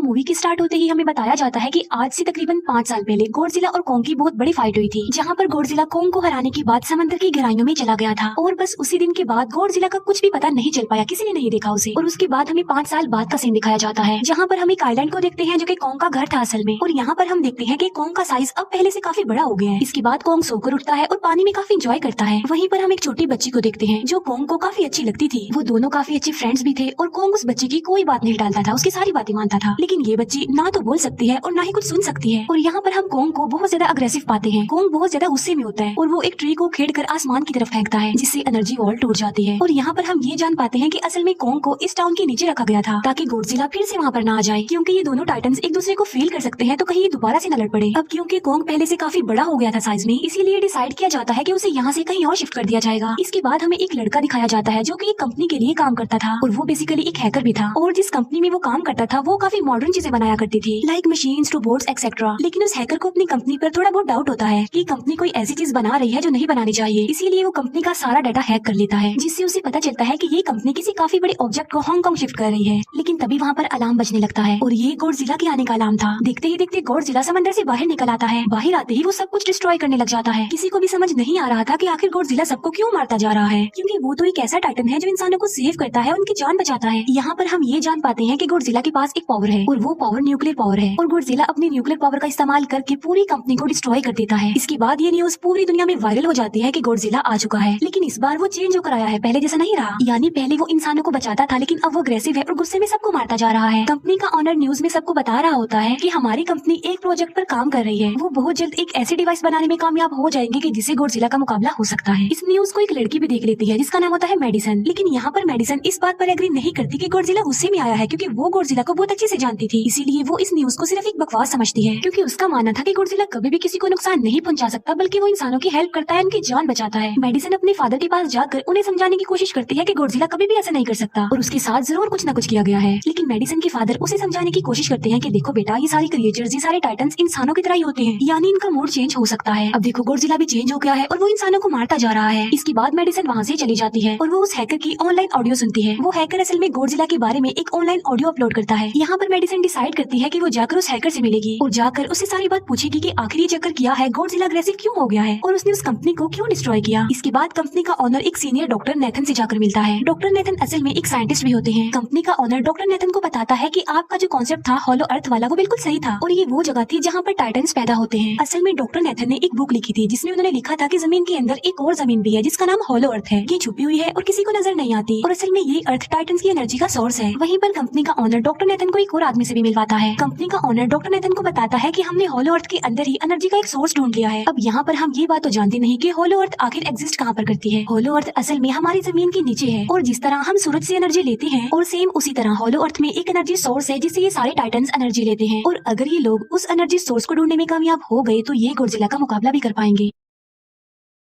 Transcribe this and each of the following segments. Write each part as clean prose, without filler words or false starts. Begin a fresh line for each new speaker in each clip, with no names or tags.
Movie की start होते ही हमें बताया जाता है कि आज से तकरीबन 5 साल पहले गॉडजिला और कोंग की बहुत बड़ी फाइट हुई थी, जहां पर गॉडजिला कोंग को हराने के बाद समंदर की गहराइयों में चला गया था और बस उसी दिन के बाद गॉडजिला का कुछ भी पता नहीं चल पाया, किसी ने नहीं देखा उसे। और उसके बाद हमें 5 साल बाद का सीन दिखाया जाता है, जहाँ पर हम एक आइलैंड को देखते हैं जो कि कोंग का घर था असल में। और यहाँ पर हम देखते हैं कि कोंग का साइज अब पहले से काफी बड़ा हो गया है। इसके बाद कोंग सोकर उठता है और पानी में काफी एंजॉय करता है। वहीं पर हम एक छोटी बच्ची को देखते हैं जो कोंग को काफी अच्छी लगती थी। वो दोनों काफी अच्छे फ्रेंड्स भी थे और कोंग उस बच्ची की कोई बात नहीं टालता था, उसकी सारी बातें मानता था। लेकिन ये बच्ची ना तो बोल सकती है और ना ही कुछ सुन सकती है। और यहाँ पर हम कोंग को बहुत ज्यादा अग्रेसिव पाते हैं। कोंग बहुत ज्यादा गुस्से में होता है और वो एक ट्री को खेड़कर आसमान की तरफ फेंकता है, जिससे एनर्जी वॉल टूट जाती है। और यहाँ पर हम ये जान पाते हैं कि असल में कोंग को इस टाउन के नीचे रखा गया था ताकि गॉडजिला फिर से वहाँ पर ना आ जाए, क्योंकि ये दोनों टाइटन्स एक दूसरे को फील कर सकते हैं, तो कहीं ये दोबारा से न लड़ पड़े। अब क्योंकि कोंग पहले से काफी बड़ा हो गया था साइज में, इसीलिए डिसाइड किया जाता है कि उसे यहाँ से कहीं और शिफ्ट कर दिया जाएगा। इसके बाद हमें एक लड़का दिखाया जाता है जो कि एक कंपनी के लिए काम करता था और वो बेसिकली एक हैकर भी था। और जिस कंपनी में वो काम करता था वो काफी मॉडर्न चीजें बनाया करती थी, लाइक मशीन्स, रोबोट्स एक्सेट्रा। लेकिन उस हैकर को अपनी कंपनी पर थोड़ा बहुत डाउट होता है कि कंपनी कोई ऐसी चीज बना रही है जो नहीं बनानी चाहिए, इसीलिए वो कंपनी का सारा डाटा हैक कर लेता है, जिससे उसे पता चलता है कि ये कंपनी किसी काफी बड़े ऑब्जेक्ट को हांगकांग शिफ्ट कर रही है। लेकिन तभी वहाँ पर अलार्म बजने लगता है और ये गॉडजिला के आने का अलार्म था। देखते ही देखते गॉडजिला समंदर से बाहर निकल आता है। बाहर आते ही वो सब कुछ डिस्ट्रॉय करने लग जाता है। किसी को भी समझ नहीं आ रहा था कि आखिर गॉडजिला सबको क्यों मारता जा रहा है, क्योंकि वो तो एक ऐसा टाइटन है जो इंसानों को सेव करता है, उनकी जान बचाता है। यहाँ पर हम ये जान पाते हैं कि गॉडजिला के पास एक पावर है और वो पावर न्यूक्लियर पावर है। और गॉडजिला अपनी न्यूक्लियर पावर का इस्तेमाल करके पूरी कंपनी को डिस्ट्रॉय कर देता है। इसके बाद ये न्यूज पूरी दुनिया में वायरल हो जाती है कि गॉडजिला आ चुका है। लेकिन इस बार वो चेंज होकर आया है, पहले जैसा नहीं रहा। यानी पहले वो इंसानों को बचाता था, लेकिन अब वो अग्रेसिव है और गुस्से में सबको मारता जा रहा है। कंपनी का ऑनर न्यूज में सबको बता रहा होता है कि हमारी कंपनी एक प्रोजेक्ट पर काम कर रही है, वो बहुत जल्द एक ऐसी डिवाइस बनाने में कामयाब हो जाएंगे कि जिससे गॉडजिला का मुकाबला हो सकता है। इस न्यूज को एक लड़की भी देख लेती है जिसका नाम होता है मेडिसन। लेकिन यहाँ पर मेडिसन इस बात पर एग्री नहीं करती कि गॉडजिला गुस्से में आया है, क्योंकि वो गॉडजिला को बहुत अच्छे से जानती थी। इसीलिए वो इस न्यूज को सिर्फ एक बकवास समझती है, क्योंकि उसका मानना था कि गॉडजिला कभी भी किसी को नुकसान नहीं पहुंचा सकता, बल्कि वो इंसानों की हेल्प करता है, उनकी जान बचाता है। मेडिसन अपने फादर के पास जाकर उन्हें समझाने की कोशिश करती है कि गॉडजिला कभी भी ऐसा नहीं कर सकता और उसके साथ जरूर कुछ न कुछ किया गया है। लेकिन मेडिसन के फादर उसे समझाने की कोशिश करते हैं कि देखो बेटा, ये सारे क्रिएचर्स, ये सारे टाइटन्स इंसानों की तरह ही होते हैं, यानी इनका मूड चेंज हो सकता है। अब देखो गॉडजिला भी चेंज हो गया है और वो इंसानों को मारता जा रहा है। इसके बाद मेडिसन वहाँ से चली जाती है और वो उस हैकर की ऑनलाइन ऑडियो सुनती है। वो हैकर असल में गॉडजिला के बारे में एक ऑनलाइन ऑडियो अपलोड करता है। यहाँ पर मेडिसन डिसाइड करती है कि वो जाकर उस हैकर से मिलेगी और जाकर उससे सारी बात पूछेगी कि आखिर ये चक्कर किया है, गॉडजिला अग्रेसिव क्यों हो गया है और उसने उस कंपनी को क्यों डिस्ट्रॉय किया। इसके बाद कंपनी का ऑनर एक सीनियर डॉक्टर नेथन से जाकर मिलता है। डॉक्टर नेथन असल में एक साइंटिस्ट भी होते हैं। कंपनी का ऑनर डॉक्टर नेथन को बताता है कि आपका जो कॉन्सेप्ट था हॉलो अर्थ वाला, वो बिल्कुल सही था और ये वो जगह थी जहाँ पर टाइटन्स पैदा होते हैं। असल में डॉक्टर नेथन ने एक बुक लिखी थी जिसमें उन्होंने लिखा था कि जमीन के अंदर एक और जमीन भी है जिसका नाम हॉलो अर्थ है। ये छुपी हुई है और किसी को नजर नहीं आती और असल में ये अर्थ टाइटन्स की एनर्जी का सोर्स है। वहीं पर कंपनी का ऑनर डॉक्टर नेथन को एक और आदमी से भी मिलवाता है। कंपनी का ऑनर डॉक्टर नेथन को बताता है कि हमने हॉलो अर्थ के अंदर ही एनर्जी का एक सोर्स ढूंढ लिया है। अब यहाँ पर हम ये बात तो जानते नहीं कि हॉलो अर्थ आखिर एग्जिस्ट कहाँ पर करती है। हॉलो अर्थ असल में हमारी जमीन के नीचे है और जिस तरह हम सूरज से एनर्जी लेते हैं और सेम उसी तरह हॉलो अर्थ में एक एनर्जी सोर्स है जिससे ये सारे टाइटन्स एनर्जी लेते हैं। और अगर ये लोग उस एनर्जी सोर्स को ढूंढने में कामयाब हो गए तो ये गॉडजिला का मुकाबला भी कर पाएंगे।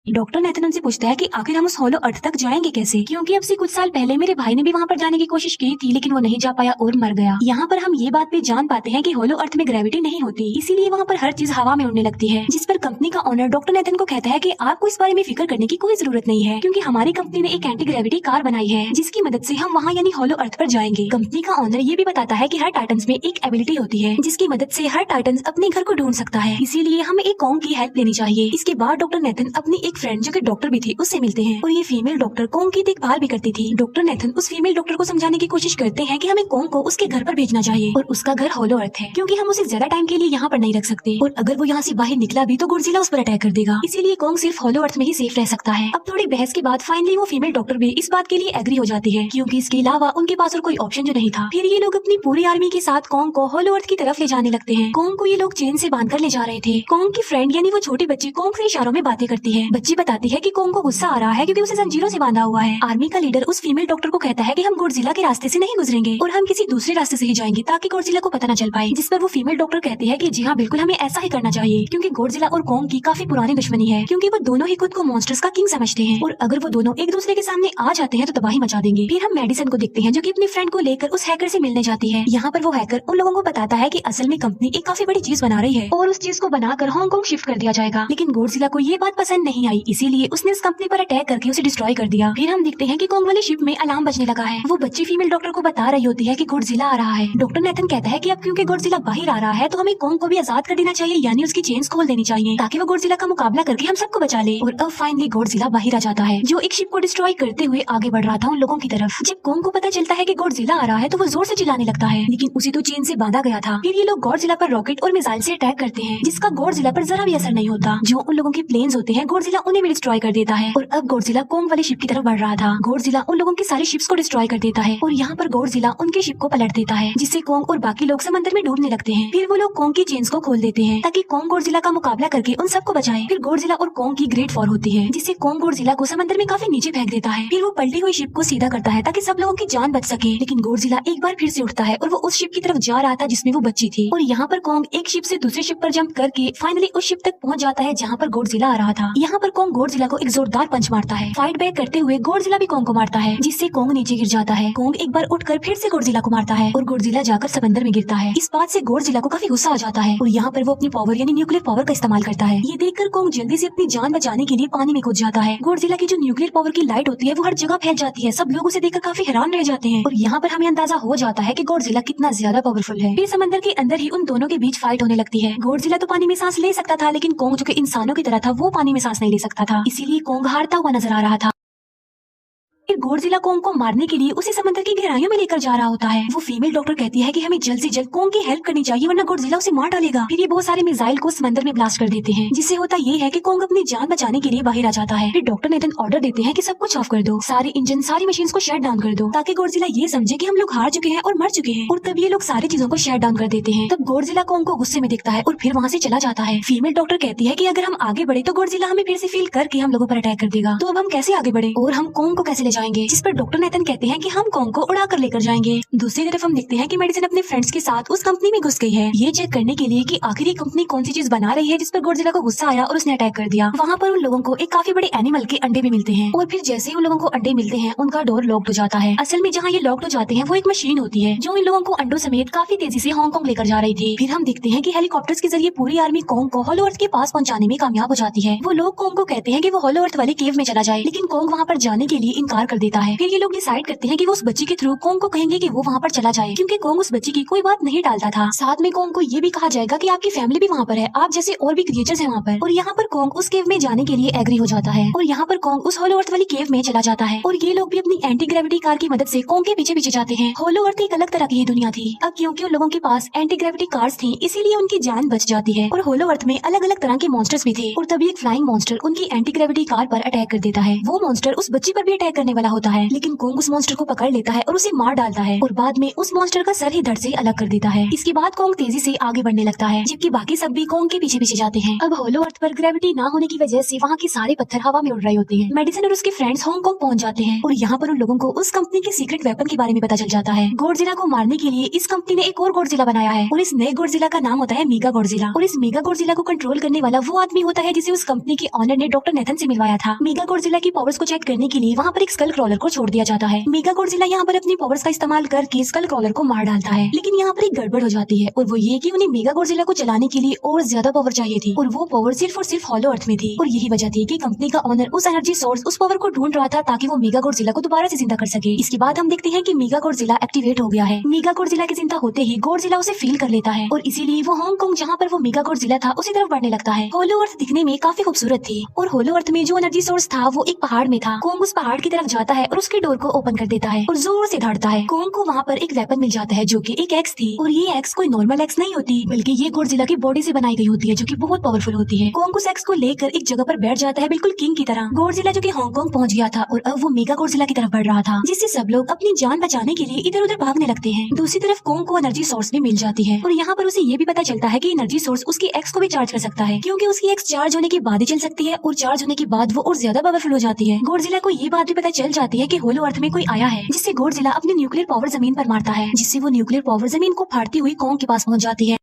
डॉक्टर नेथन उनसे पूछता है कि आखिर हम उस हॉलो अर्थ तक जाएंगे कैसे, क्योंकि अब से कुछ साल पहले मेरे भाई ने भी वहाँ पर जाने की कोशिश की थी लेकिन वो नहीं जा पाया और मर गया। यहाँ पर हम ये बात भी जान पाते हैं कि हॉलो अर्थ में ग्रेविटी नहीं होती, इसीलिए वहाँ पर हर चीज हवा में उड़ने लगती है। जिस पर कंपनी का ऑनर डॉक्टर नेथन को कहता है कि आपको इस बारे में फिक्र करने की कोई जरूरत नहीं है, क्योंकि हमारी कंपनी ने एक एंटी ग्रेविटी कार बनाई है जिसकी मदद से हम वहाँ यानी हॉलो अर्थ पर जाएंगे। कंपनी का ऑनर ये भी बताता है कि हर टाइटन्स में एक एबिलिटी होती है जिसकी मदद से हर टाइटन्स अपने घर को ढूंढ सकता है, इसीलिए हमें एक कोंग की हेल्प लेनी चाहिए। इसके बाद डॉक्टर नेथन अपनी एक फ्रेंड जो कि डॉक्टर थी उससे मिलते हैं और ये फीमेल डॉक्टर कोंग की देखभाल भी करती थी। डॉक्टर नेथन उस फीमेल डॉक्टर को समझाने की कोशिश करते हैं कि हमें कोंग को उसके घर पर भेजना चाहिए और उसका घर हॉलो अर्थ है, क्योंकि हम उसे ज्यादा टाइम के लिए यहाँ पर नहीं रख सकते और अगर वो यहाँ से बाहर निकला भी तो गॉडजिला उस पर अटैक कर देगा, इसीलिए कोंग सिर्फ हॉलो अर्थ में ही सेफ रह सकता है। अब थोड़ी बहस के बाद फाइनली वो फीमेल डॉक्टर भी इस बात के लिए एग्री हो जाती है, क्योंकि इसके अलावा उनके पास और कोई ऑप्शन जो नहीं था। फिर ये लोग अपनी पूरी आर्मी के साथ कोंग को हॉलो अर्थ की तरफ ले जाने लगते हैं। कोंग को ये लोग चेन से बांधकर ले जा रहे थे। कोंग की फ्रेंड यानी वो छोटी बच्ची कोंग से इशारों में बातें करती है। बच्ची बताती है कि कोंग को गुस्सा आ रहा है क्योंकि उसे जंजीरों से बांधा हुआ है। आर्मी का लीडर उस फीमेल डॉक्टर को कहता है कि हम गॉडजिला के रास्ते से नहीं गुजरेंगे और हम किसी दूसरे रास्ते से ही जाएंगे ताकि गॉडजिला को पता न चल पाए। जिस पर वो फीमेल डॉक्टर कहती है कि जी हाँ बिल्कुल हमें ऐसा ही करना चाहिए, क्योंकि गॉडजिला और कोंग की काफी पुरानी दुश्मनी है, क्योंकि वो दोनों ही खुद को मॉन्स्टर्स का किंग समझते हैं और अगर वो दोनों एक दूसरे के सामने आ जाते हैं तो तबाही मचा देंगे। फिर हम मेडिसन को देखते हैं जो कि अपनी फ्रेंड को लेकर उस हैकर से मिलने जाती है। यहाँ पर वो हैकर उन लोगों को बताता है कि असल में कंपनी एक काफी बड़ी चीज बना रही है और उस चीज को बनाकर हांगकांग शिफ्ट कर दिया जाएगा। लेकिन गॉडजिला को ये बात पसंद नहीं नहीं आई, इसीलिए उसने उस कंपनी पर अटैक करके उसे डिस्ट्रॉय कर दिया। फिर हम देखते हैं कि कोंग वाली शिप में अलार्म बजने लगा है। वो बच्ची फीमेल डॉक्टर को बता रही होती है कि गॉडजिला आ रहा है। डॉक्टर नेथन कहता है कि अब क्योंकि गॉडजिला बाहर आ रहा है तो हमें कोंग को भी आजाद कर देना चाहिए, यानी उसकी चेन्स खोल देनी चाहिए ताकि वो गॉडजिला का मुकाबला करके हम सबको बचा ले। और अब फाइनली गॉडजिला बाहर आ जाता है, जो एक शिप को डिस्ट्रॉय करते हुए आगे बढ़ रहा था उन लोगों की तरफ। जब कोंग को पता चलता है कि गॉडजिला आ रहा है तो वो जोर से चिल्लाने लगता है, लेकिन उसे तो चेन से बांधा गया था। फिर ये लोग गॉडजिला पर रॉकेट और मिसाइल से अटैक करते हैं, जिसका गॉडजिला पर जरा भी असर नहीं होता। जो उन लोगों के प्लेन्स होते हैं गॉडजिला उन्हें भी डिस्ट्रॉय कर देता है। और अब गॉडजिला कोंग वाली शिप की तरफ बढ़ रहा था। गॉडजिला उन लोगों की सारी शिप्स को डिस्ट्रॉय कर देता है और यहाँ पर गॉडजिला उनके शिप को पलट देता है, जिससे कोंग और बाकी लोग समंदर में डूबने लगते हैं। फिर वो लोग कोंग की चेन्स को खोल देते हैं ताकि कोंग गॉडजिला का मुकाबला करके उन सबको बचाए। फिर गॉडजिला और कोंग की ग्रेट वॉर होती है, जिससे कोंग गॉडजिला को समंदर में काफी नीचे फेंक देता है। फिर वो पलटी हुई शिप को सीधा करता है ताकि सब लोगों की जान बच सके, लेकिन गॉडजिला एक बार फिर से उठता है और वो उस शिप की तरफ जा रहा था जिसमें वो बच्ची थी। और यहाँ पर कोंग एक शिप से दूसरी शिप पर जंप करके फाइनली उस शिप तक पहुँच जाता है जहाँ पर गॉडजिला आ रहा था। यहाँ पर कोंग गॉडजिला को एक जोरदार पंच मारता है। फाइट बैक करते हुए गॉडजिला भी कोंग को मारता है, जिससे कोंग नीचे गिर जाता है। कोंग एक बार उठकर फिर से गॉडजिला को मारता है और गॉडजिला जाकर समंदर में गिरता है। इस बात से गॉडजिला को काफी गुस्सा आ जाता है और यहाँ पर वो अपनी पावर यानी न्यूक्लियर पावर का इस्तेमाल करता है। ये देखकर कोंग जल्दी से अपनी जान बचाने के लिए पानी में कूद जाता है। गॉडजिला की जो न्यूक्लियर पावर की लाइट होती है वो हर जगह फैल जाती है। सब लोग उसे देखकर काफी हैरान रह जाते हैं और यहाँ पर हमें अंदाजा हो जाता है कि गॉडजिला कितना ज्यादा पावरफुल है। फिर समंदर के अंदर ही उन दोनों के बीच फाइट होने लगती है। गॉडजिला तो पानी में सांस ले सकता था, लेकिन कोंग जो कि इंसानों की तरह था वो पानी में सांस नहीं ले सकता था, इसीलिए कोंग हारता हुआ नजर आ रहा था। फिर गॉडजिला कोंग को मारने के लिए उसे समंदर की गहराइयों में लेकर जा रहा होता है। वो फीमेल डॉक्टर कहती है कि हमें जल्द से जल्द कोंग की हेल्प करनी चाहिए, वरना गॉडजिला उसे मार डालेगा। फिर ये बहुत सारे मिसाइल को समंदर में ब्लास्ट कर देते हैं, जिससे होता ये है कि कोंग अपनी जान बचाने के लिए बाहर आ जाता है। फिर डॉक्टर नेथन ऑर्डर देते हैं कि सब कुछ ऑफ कर दो, सारे इंजन सारी मशीन को शट डाउन कर दो, ताकि गॉडजिला ये समझे कि हम लोग हार चुके हैं और मर चुके हैं। और तब ये लोग सारी चीजों को शट डाउन कर देते हैं। तब गॉडजिला कोंग को गुस्से में देखता है और फिर वहाँ से चला जाता है। फीमेल डॉक्टर कहती है कि अगर हम आगे बढ़े तो गॉडजिला हमें फिर से फील करके हम लोगों पर अटैक कर देगा, तो अब हम कैसे आगे बढ़े और हम कोंग को कैसे ले जाएंगे। जिस पर डॉक्टर नेथन कहते हैं कि हम कोंग को उड़ा कर लेकर जाएंगे। दूसरी तरफ हम देखते हैं कि मेडिसिन अपने फ्रेंड्स के साथ उस कंपनी में घुस गई है, ये चेक करने के लिए कि आखिर ये कंपनी कौन सी चीज बना रही है जिस पर गॉडजिला को गुस्सा आया और उसने अटैक कर दिया। वहाँ पर उन लोगों को एक काफी बड़े एनिमल के अंडे भी मिलते हैं और फिर जैसे ही उन लोगों को अंडे मिलते हैं उनका डोर लॉक्ड हो जाता है। असल में जहाँ ये लॉक्ड हो जाते हैं वो एक मशीन होती है जो इन लोगों को अंडों समेत काफी तेजी से हांगकांग लेकर जा रही थी। फिर हम देखते हैं कि हेलीकॉप्टर्स के जरिए पूरी आर्मी कोंग को होलो अर्थ के पास पहुंचाने में कामयाब हो जाती है। वो लोग कोंग को कहते हैं कि वो होलो अर्थ वाली केव में चला जाए, लेकिन कोंग वहाँ पर जाने के लिए इनकार कर देता है। फिर ये लोग डिसाइड करते हैं कि वो उस बच्ची के थ्रू कोंग को कहेंगे कि वो वहाँ पर चला जाए, क्योंकि कोंग उस बच्ची की कोई बात नहीं टालता था। साथ में कोंग को ये भी कहा जाएगा कि आपकी फैमिली भी वहाँ पर है, आप जैसे और भी क्रिएचर्स हैं वहाँ पर। और यहाँ पर कोंग उस केव में जाने के लिए एग्री हो जाता है और यहाँ पर कोंग उस होलो अर्थ वाली केव में चला जाता है। और ये लोग भी अपनी एंटी ग्रेविटी कार की मदद से कोंग के पीछे पीछे जाते हैं। होलो अर्थ एक अलग तरह की दुनिया थी। अब क्योंकि उन लोगों के पास एंटी ग्रेविटी कार्स थी, इसीलिए उनकी जान बच जाती है। और होलो अर्थ में अलग अलग तरह के मॉन्स्टर्स भी थे और तभी एक फ्लाइंग मॉन्स्टर उनकी एंटी ग्रेविटी कार पर अटैक कर देता है। वो मॉन्स्टर उस बच्ची पर भी अटैक करने वाला होता है, लेकिन कोंग उस मॉन्स्टर को पकड़ लेता है और उसे मार डालता है और बाद में उस मॉन्स्टर का सर ही धड़ से अलग कर देता है। इसके बाद कोंग तेजी से आगे बढ़ने लगता है, जबकि बाकी सब भी कोंग के पीछे पीछे जाते हैं। अब होलो अर्थ पर ग्रेविटी ना होने की वजह से वहाँ के सारे पत्थर हवा में उड़ रहे होते हैं। मेडिसिन और उसके फ्रेंड्स हांगकांग पहुंच जाते हैं और यहाँ पर उन लोगों को उस कंपनी के सीक्रेट वेपन के बारे में पता चल जाता है। गॉडजिला को मारने के लिए इस कंपनी ने एक और गॉडजिला बनाया है और इस नए गॉडजिला का नाम होता है मेगा गॉडजिला। और इस मेगा गॉडजिला को कंट्रोल करने वाला वो आदमी होता है जिसे उस कंपनी के ऑनर ने डॉक्टर नेथन से मिलवाया था। मेगा गॉडजिला की पावर्स को चेक करने के लिए वहाँ पर एक स्कल क्रॉलर को छोड़ दिया जाता है। मेगा गॉडजिला यहाँ पर अपनी पावर्स का इस्तेमाल करके स्कल क्रॉलर को मार डालता है, लेकिन यहाँ पर एक गड़बड़ हो जाती है और वो ये कि उन्हें मेगा गॉडजिला को चलाने के लिए और ज्यादा पावर चाहिए थी और वो पावर सिर्फ और सिर्फ होलो अर्थ में थी। और यही वजह थी कि कंपनी का ऑनर उस एनर्जी सोर्स उस पावर को ढूंढ रहा था ताकि वो मेगा गॉडजिला को दोबारा से जिंदा कर सके। इसके बाद हम देखते हैं कि मेगा गॉडजिला एक्टिवेट हो गया है। मेगा गॉडजिला के जिंदा होते ही गॉडजिला उसे फील कर लेता है और इसीलिए वो हांगकांग जहाँ पर वो मेगा गॉडजिला था उसी तरफ बढ़ने लगता है। होलो अर्थ दिखने में काफी खूबसूरत थी और होलो अर्थ में जो एनर्जी सोर्स था वो एक पहाड़ में था। कोंग उस पहाड़ की तरफ जाता है और उसके डोर को ओपन कर देता है और जोर से दौड़ता है। कोंग को वहाँ पर एक वेपन मिल जाता है जो कि एक एक्स थी और ये एक्स कोई नॉर्मल एक्स नहीं होती, बल्कि ये गॉडजिला की बॉडी से बनाई गई होती है जो कि बहुत पावरफुल होती है। कोंग उस एक्स को लेकर एक जगह पर बैठ जाता है बिल्कुल किंग की तरह। गॉडजिला जो कि हांगकांग पहुंच गया था और अब वो मेगा गॉडजिला की तरफ बढ़ रहा था, जिससे सब लोग अपनी जान बचाने के लिए इधर उधर भागने लगते हैं। दूसरी तरफ कोंग को एनर्जी सोर्स भी मिल जाती है और यहाँ पर उसे ये भी पता चलता है कि एनर्जी सोर्स उसकी एक्स को भी चार्ज कर सकता है, क्योंकि उसकी एक्स चार्ज होने के बाद ही चल सकती है और चार्ज होने के बाद वो और ज्यादा पावरफुल हो जाती है। गॉडजिला को ये बात भी पता चल जाती है कि होलो अर्थ में कोई आया है, जिससे गॉडजिला अपनी न्यूक्लियर पावर जमीन पर मारता है, जिससे वो न्यूक्लियर पावर जमीन को फाड़ती हुई कोंग के पास पहुंच जाती है।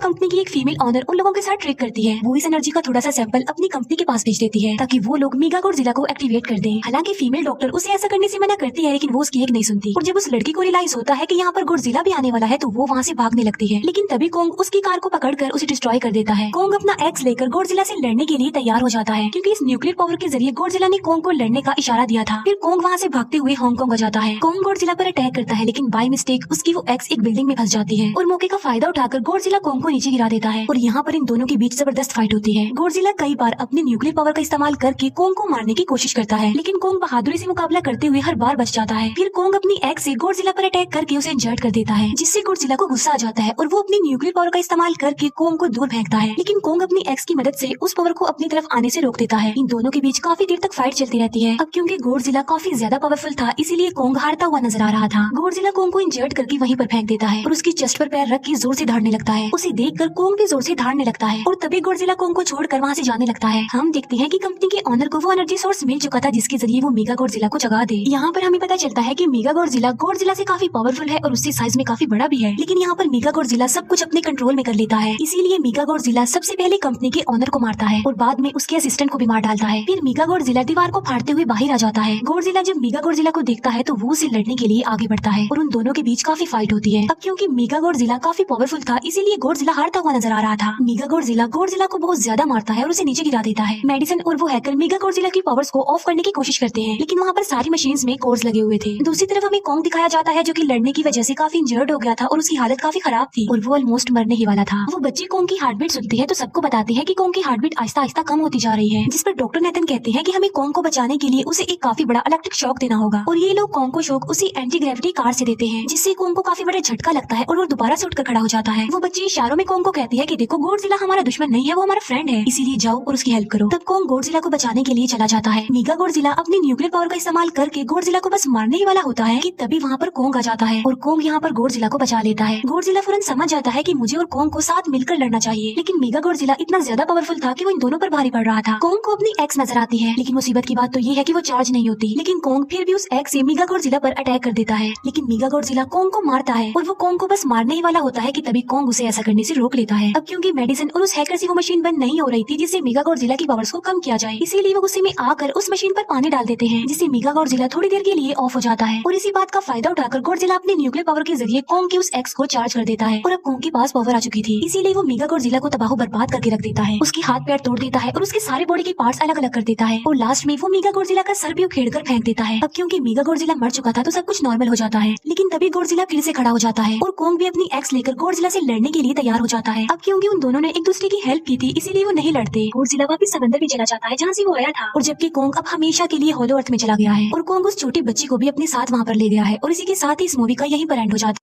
कंपनी की एक फीमेल ऑनर उन लोगों के साथ ट्रेक करती है। वो इस एनर्जी का थोड़ा सा सैंपल अपनी कंपनी के पास भेज देती है ताकि वो लोग मेगा गॉडजिला को एक्टिवेट कर दें। हालांकि फीमेल डॉक्टर उसे ऐसा करने से मना करती है, लेकिन वो उसकी एक नहीं सुनती। और जब उस लड़की को रियलाइज होता है कि यहाँ पर गॉडजिला भी आने वाला है तो वो वहाँ से भागने लगती है। लेकिन तभी कोंग उसकी कार को पकड़कर उसे डिस्ट्रॉय कर देता है। कोंग अपना एक्स लेकर गॉडजिला से लड़ने के लिए तैयार हो जाता है, क्योंकि इस न्यूक्लियर पावर के जरिए गॉडजिला ने कोंग को लड़ने का इशारा दिया था। फिर कोंग वहाँ से भागते हुए हांगकांग आ जाता है। कोंग गॉडजिला पर अटैक करता है, लेकिन बाय मिस्टेक उसकी वो एक्स एक बिल्डिंग में फंस जाती है और मौके का फायदा उठाकर गॉडजिला कोंग को नीचे गिरा देता है। और यहाँ पर इन दोनों के बीच जबरदस्त फाइट होती है। गॉडजिला कई बार अपनी न्यूक्लियर पावर का इस्तेमाल करके कोंग को मारने की कोशिश करता है, लेकिन कोंग बहादुरी से मुकाबला करते हुए हर बार बच जाता है। फिर कोंग अपनी एक्स से गॉडजिला पर अटैक करके उसे इंजर्ड कर देता है, जिससे गॉडजिला को गुस्सा आ जाता है और वो अपनी न्यूक्लियर पावर का इस्तेमाल करके कोंग को दूर फेंकता है। लेकिन कोंग अपनी एक्स की मदद से उस पावर को अपनी तरफ आने से रोक देता है। इन दोनों के बीच काफी देर तक फाइट चलती रहती है। अब क्योंकि गॉडजिला काफी ज्यादा पावरफुल था, इसीलिए कोंग हारता हुआ नजर आ रहा था। गॉडजिला कोंग को इंजर्ड करके वहीं पर फेंक देता है और उसकी चेस्ट पर पैर रख के जोर से धाड़ने लगता है। उसे देखकर कोंग भी जोर से धाड़ने लगता है और तभी गॉडजिला कोंग को छोड़कर वहाँ से जाने लगता है। हम देखते हैं कि कंपनी के ऑनर को वो एनर्जी सोर्स मिल चुका था जिसके जरिए वो मेगा गॉडजिला को जगा दे। यहाँ पर हमें पता चलता है कि मेगा गॉडजिला से काफी पावरफुल है और उससे साइज में काफी बड़ा भी है। लेकिन यहाँ पर मेगा गॉडजिला सब कुछ अपने कंट्रोल में कर लेता है, इसीलिए मेगा गॉडजिला सबसे पहले कंपनी के ऑनर को मारता है और बाद में उसके असिस्टेंट को भी मार डालता है। फिर मेगा गॉडजिला दीवार को फाड़ते हुए बाहर आ जाता है। गॉडजिला जब मेगा गॉडजिला को देखता है तो वो उसे लड़ने के लिए आगे बढ़ता है और उन दोनों के बीच काफी फाइट होती है। अब क्योंकि मेगा गॉडजिला काफी पावरफुल था, इसीलिए गॉडजिला हारता हुआ नजर आ रहा था। मेगा गॉडजिला को बहुत ज्यादा मारता है और उसे नीचे गिरा देता है। मेडिसन और वो हैकर मेगा गॉडजिला की पावर्स को ऑफ करने की कोशिश करते हैं, लेकिन वहाँ पर सारी मशीन्स में कोर्स लगे हुए थे। दूसरी तरफ हमें कोंग दिखाया जाता है जो कि लड़ने की वजह से काफी इंजर्ड हो गया था और उसकी हालत काफी खराब थी और वो ऑलमोस्ट मरने ही वाला था। वो बच्चे कोंग की हार्ट बीट सुनते हैं तो सबको बताते हैं कि कोंग की हार्ट बीट आहिस्ता आहिस्ता कम होती जा रही है, जिस पर डॉक्टर नेथन कहते हैं कि हमें कोंग को बचाने के लिए उसे एक काफी बड़ा इलेक्ट्रिक शॉक देना होगा। और ये लोग कोंग को शॉक उसी एंटी ग्रेविटी कार से देते हैं, जिससे कोंग को काफी बड़ा झटका लगता है और वो दोबारा से उठकर खड़ा हो जाता है। वो बच्चे इशारों में कोंग को कहती है कि देखो गॉडजिला हमारा दुश्मन नहीं है, वो हमारा फ्रेंड है, इसीलिए जाओ और उसकी हेल्प करो। तब कोंग गॉडजिला को बचाने के लिए चला जाता है। मेगा गॉडजिला अपनी न्यूक्लियर पावर का इस्तेमाल करके गॉडजिला को बस मारने ही वाला होता है कि तभी वहाँ पर कोंग आ जाता है और कोंग यहाँ पर गॉडजिला को बचा लेता है। गॉडजिला फौरन समझ जाता है कि मुझे और कोंग को साथ मिलकर लड़ना चाहिए, लेकिन मेगा गॉडजिला इतना ज्यादा पावरफुल था कि वो इन दोनों पर भारी पड़ रहा था। कोंग को अपनी एक्स नजर आती है, लेकिन मुसीबत की बात तो ये है कि वो चार्ज नहीं होती। लेकिन कोंग फिर भी उस एक्स से मेगा गॉडजिला पर अटैक कर देता है, लेकिन मेगा गॉडजिला कोंग को मारता है और वो कोंग को बस मारने ही वाला होता है कि तभी कोंग उसे ऐसा करने से रोक लेता है। अब क्योंकि मेडिसिन और उस हैकर से वो मशीन बंद नहीं हो रही थी जिससे मेगा गॉडजिला की पावर्स को कम किया जाए, इसीलिए वो गुस्से में आकर उस मशीन पर पानी डाल देते हैं, जिससे मेगा गॉडजिला थोड़ी देर के लिए ऑफ हो जाता है। और इसी बात का फायदा उठाकर गॉडजिला अपने न्यूक्लियर पावर के जरिए कोंग की उस एक्स को चार्ज कर देता है और अब कोंग के पास पावर आ चुकी थी, इसीलिए वो मेगा गॉडजिला को तबाह बर्बाद करके रख देता है। उसके हाथ पैर तोड़ देता है और उसके सारे बॉडी के पार्ट्स अलग अलग कर देता है और लास्ट में वो मेगा गॉडजिला का सर भी उखेड़ कर फेंक देता है। अब क्योंकि मेगा गॉडजिला मर चुका था तो सब कुछ नॉर्मल हो जाता है, लेकिन तभी गॉडजिला फिर से खड़ा हो जाता है और कोंग भी अपनी एक्स लेकर गॉडजिला से लड़ने के लिए तैयार हो जाता है। अब क्योंकि उन दोनों ने एक दूसरे की हेल्प की थी, इसीलिए वो नहीं लड़ते। गॉडजिला वापस समंदर में चला जाता है जहाँ से वो आया था, और जबकि कोंग अब हमेशा के लिए होलो अर्थ में चला गया है और कोंग उस छोटी बच्ची को भी अपने साथ वहाँ पर ले गया है। और इसी के साथ ही इस मूवी का यहीं पर एंड हो जाता है।